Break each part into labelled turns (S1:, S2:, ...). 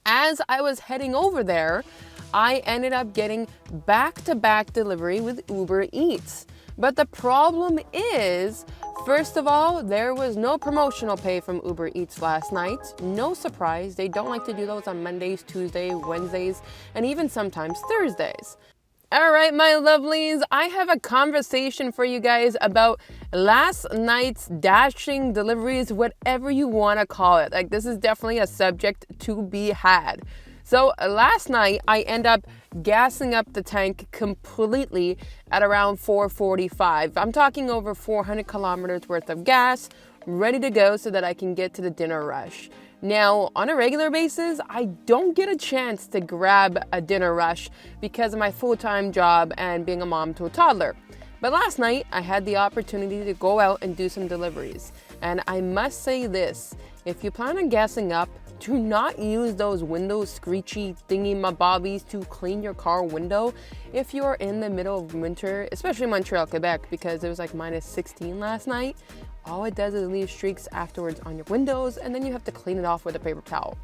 S1: As I was heading over there, I ended up getting back-to-back delivery with Uber Eats. But the problem is, first of all, there was no promotional pay from Uber Eats last night. No surprise, they don't like to do those on Mondays, Tuesdays, Wednesdays, and even sometimes Thursdays. All right, my lovelies, I have a conversation for you guys about last night's dashing deliveries, whatever you want to call it. Like, this is definitely a subject to be had. So last night, I end up gassing up the tank completely at around 4:45. I'm talking over 400 kilometers worth of gas, ready to go so that I can get to the dinner rush. Now, on a regular basis, I don't get a chance to grab a dinner rush because of my full-time job and being a mom to a toddler. But last night, I had the opportunity to go out and do some deliveries. And I must say this, if you plan on gassing up, do not use those window screechy thingy-mabobbies to clean your car window if you are in the middle of winter, especially Montreal, Quebec, because it was like minus 16 last night. All it does is leave streaks afterwards on your windows, and then you have to clean it off with a paper towel.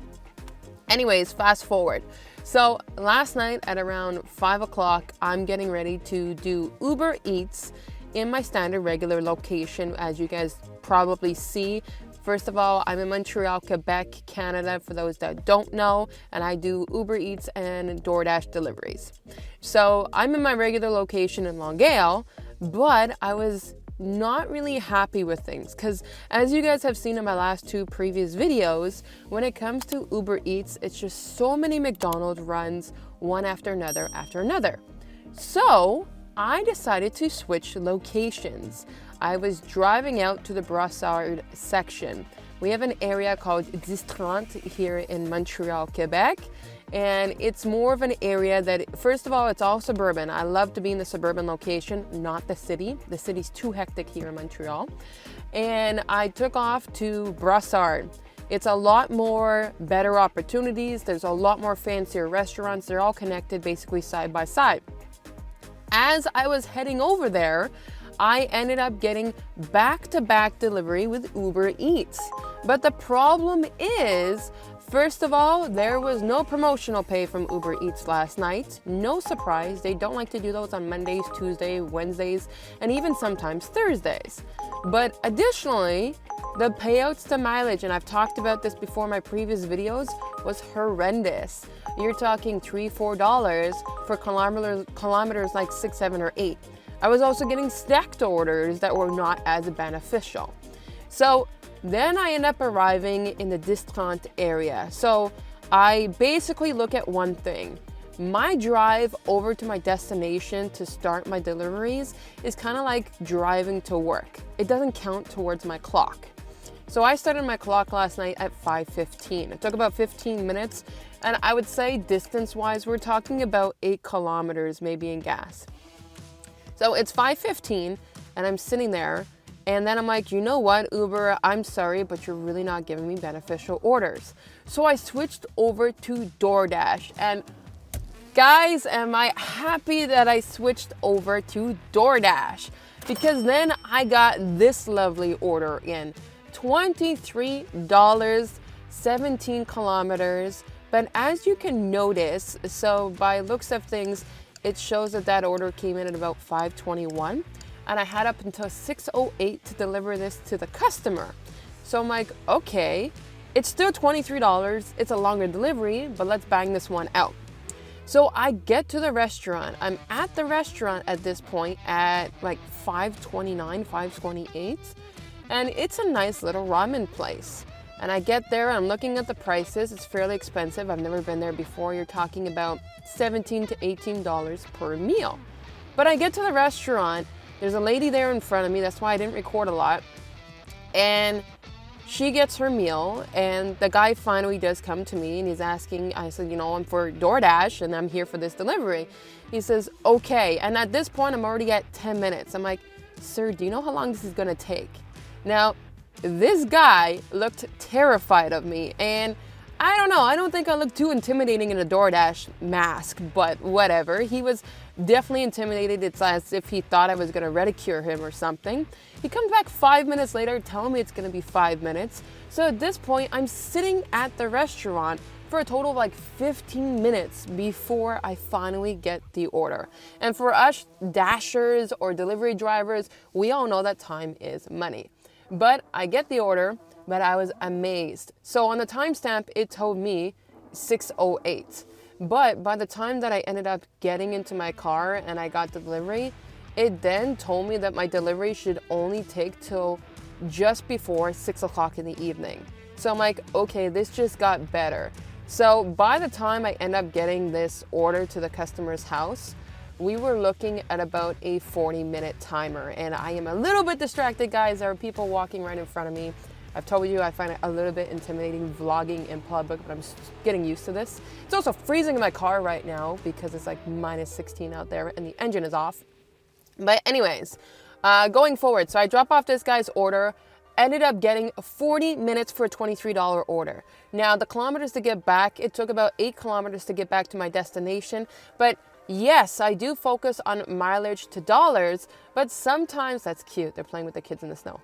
S1: Anyways, fast forward. So last night at around 5 o'clock, I'm getting ready to do Uber Eats in my standard regular location, as you guys probably see. First of all, I'm in Montreal, Quebec, Canada, for those that don't know, and I do Uber Eats and DoorDash deliveries. So I'm in my regular location in Longueuil, but I was not really happy with things because, as you guys have seen in my last two previous videos, when it comes to Uber Eats, it's just so many McDonald's runs, one after another after another. So I decided to switch locations. I was driving out to the Brossard section. We have an area called 1030 here in Montreal, Quebec, and it's more of an area that, first of all, it's all suburban. I love to be in the suburban location, not the city. The city's too hectic here in Montreal. And I took off to Brossard. It's a lot more better opportunities. There's a lot more fancier restaurants. They're all connected basically side by side. As I was heading over there, I ended up getting back-to-back delivery with Uber Eats. But the problem is, first of all, there was no promotional pay from Uber Eats last night. No surprise, they don't like to do those on Mondays, Tuesdays, Wednesdays, and even sometimes Thursdays. But additionally, the payouts to mileage, and I've talked about this before in my previous videos, was horrendous. You're talking $3, $4 for kilometers like 6, 7, or 8. I was also getting stacked orders that were not as beneficial. So then I end up arriving in the 1030 area. So I basically look at one thing. My drive over to my destination to start my deliveries is kind of like driving to work. It doesn't count towards my clock. So I started my clock last night at 5:15. It took about 15 minutes, and I would say distance-wise, we're talking about 8 kilometers maybe in gas. So it's 5:15, and I'm sitting there, and then I'm like, you know what, Uber, I'm sorry, but you're really not giving me beneficial orders. So I switched over to DoorDash, and guys, am I happy that I switched over to DoorDash, because then I got this lovely order in. $23, 17 kilometers, but as you can notice, so by looks of things, it shows that that order came in at about 5:21, and I had up until 6:08 to deliver this to the customer. So I'm like, okay, it's still $23, it's a longer delivery, but let's bang this one out. So I get to the restaurant. I'm at the restaurant at this point at like 5:29, 5:28, and it's a nice little ramen place. And I get there, I'm looking at the prices. It's fairly expensive. I've never been there before. You're talking about $17 to $18 per meal. But I get to the restaurant. There's a lady there in front of me. That's why I didn't record a lot. And she gets her meal, and the guy finally does come to me, and he's asking, I said, you know, I'm for DoorDash, and I'm here for this delivery. He says, okay. And at this point, I'm already at 10 minutes. I'm like, sir, do you know how long this is going to take? Now, this guy looked terrified of me, and I don't know, I don't think I looked too intimidating in a DoorDash mask, but whatever. He was definitely intimidated. It's as if he thought I was going to ridicule him or something. He comes back 5 minutes later telling me it's going to be 5 minutes. So at this point, I'm sitting at the restaurant for a total of like 15 minutes before I finally get the order. And for us dashers or delivery drivers, we all know that time is money. But I get the order, but I was amazed. So on the timestamp, it told me 6:08. But by the time that I ended up getting into my car and I got the delivery, it then told me that my delivery should only take till just before 6 o'clock in the evening. So I'm like, okay, this just got better. So by the time I end up getting this order to the customer's house, we were looking at about a 40-minute timer. And I am a little bit distracted, guys. There are people walking right in front of me. I've told you I find it a little bit intimidating vlogging in public, but I'm getting used to this. It's also freezing in my car right now because it's like minus 16 out there and the engine is off. But anyways, going forward, so I drop off this guy's order, ended up getting 40 minutes for a $23 order. Now, the kilometers to get back, it took about 8 kilometers to get back to my destination. But yes, I do focus on mileage to dollars, but sometimes, that's cute, they're playing with the kids in the snow.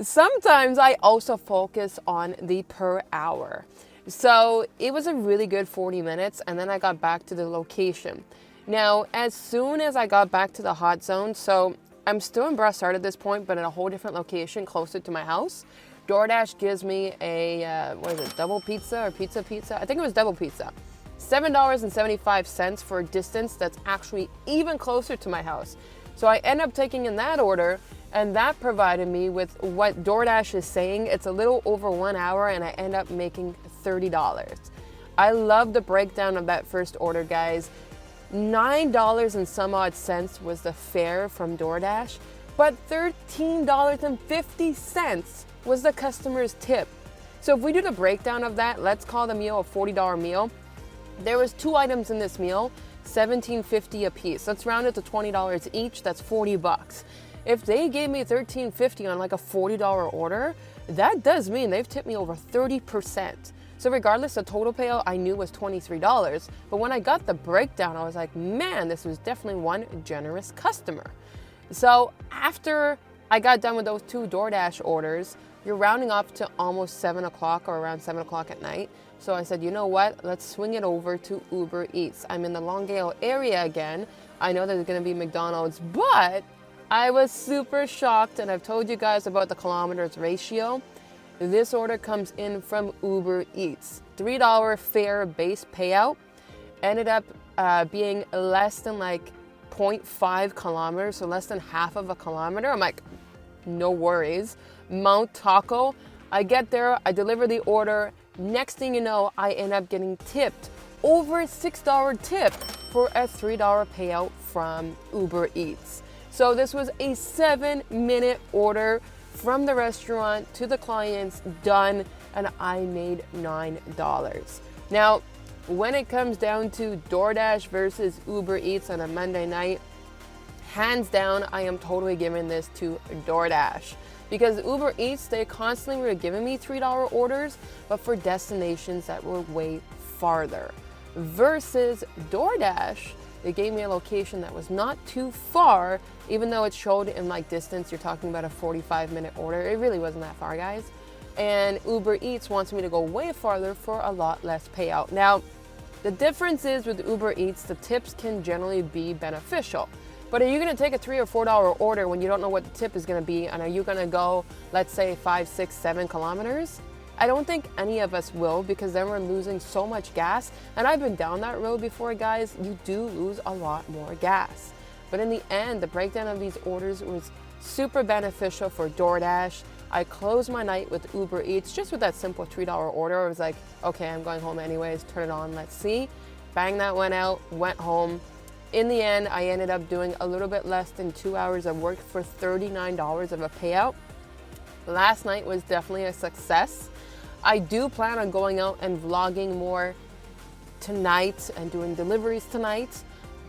S1: Sometimes I also focus on the per hour. So it was a really good 40 minutes, and then I got back to the location. Now, as soon as I got back to the hot zone, so I'm still in Brossard at this point, but in a whole different location closer to my house. DoorDash gives me a, double pizza or pizza? I think it was double pizza. $7.75 for a distance that's actually even closer to my house. So I end up taking in that order, and that provided me with what DoorDash is saying. It's a little over 1 hour, and I end up making $30. I love the breakdown of that first order, guys. $9 and some odd cents was the fare from DoorDash, but $13.50 was the customer's tip. So if we do the breakdown of that, let's call the meal a $40 meal. There was 2 items in this meal, $17.50 a piece. Let's round it to $20 each, that's 40 bucks. If they gave me $13.50 on like a $40 order, that does mean they've tipped me over 30%. So regardless, the total payout I knew was $23. But when I got the breakdown, I was like, man, this was definitely one generous customer. So after I got done with those 2 DoorDash orders, you're rounding up to almost 7 o'clock or around 7 o'clock at night. So I said, you know what? Let's swing it over to Uber Eats. I'm in the Longueuil area again. I know there's going to be McDonald's, but I was super shocked, and I've told you guys about the kilometers ratio. This order comes in from Uber Eats. $3 fare base payout ended up being less than like 0.5 kilometers, so less than half of a kilometer. I'm like, no worries. Mount Taco, I get there, I deliver the order. Next thing you know, I end up getting tipped over $6 tip for a $3 payout from Uber Eats. So this was a 7-minute order from the restaurant to the clients, done, and I made $9. Now, when it comes down to DoorDash versus Uber Eats on a Monday night, hands down, I am totally giving this to DoorDash. Because Uber Eats, they constantly were giving me $3 orders, but for destinations that were way farther. Versus DoorDash, they gave me a location that was not too far, even though it showed in like distance, you're talking about a 45-minute order. It really wasn't that far, guys. And Uber Eats wants me to go way farther for a lot less payout. Now, the difference is with Uber Eats, the tips can generally be beneficial. But are you gonna take a $3 or $4 order when you don't know what the tip is gonna be? And are you gonna go, let's say 5, 6, 7 kilometers? I don't think any of us will, because then we're losing so much gas. And I've been down that road before, guys. You do lose a lot more gas. But in the end, the breakdown of these orders was super beneficial for DoorDash. I closed my night with Uber Eats just with that simple $3 order. I was like, okay, I'm going home anyways, turn it on, let's see. Bang, that went out, went home. In the end, I ended up doing a little bit less than 2 hours of work for $39 of a payout. Last night was definitely a success. I do plan on going out and vlogging more tonight and doing deliveries tonight.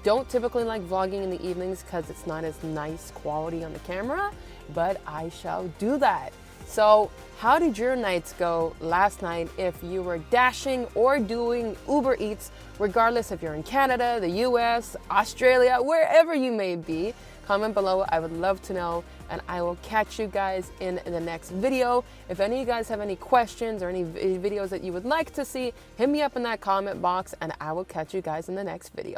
S1: Don't typically like vlogging in the evenings because it's not as nice quality on the camera, but I shall do that. So how did your nights go last night if you were dashing or doing Uber Eats, regardless if you're in Canada, the US, Australia, wherever you may be? Comment below, I would love to know, and I will catch you guys in the next video. If any of you guys have any questions or any videos that you would like to see, hit me up in that comment box, and I will catch you guys in the next video.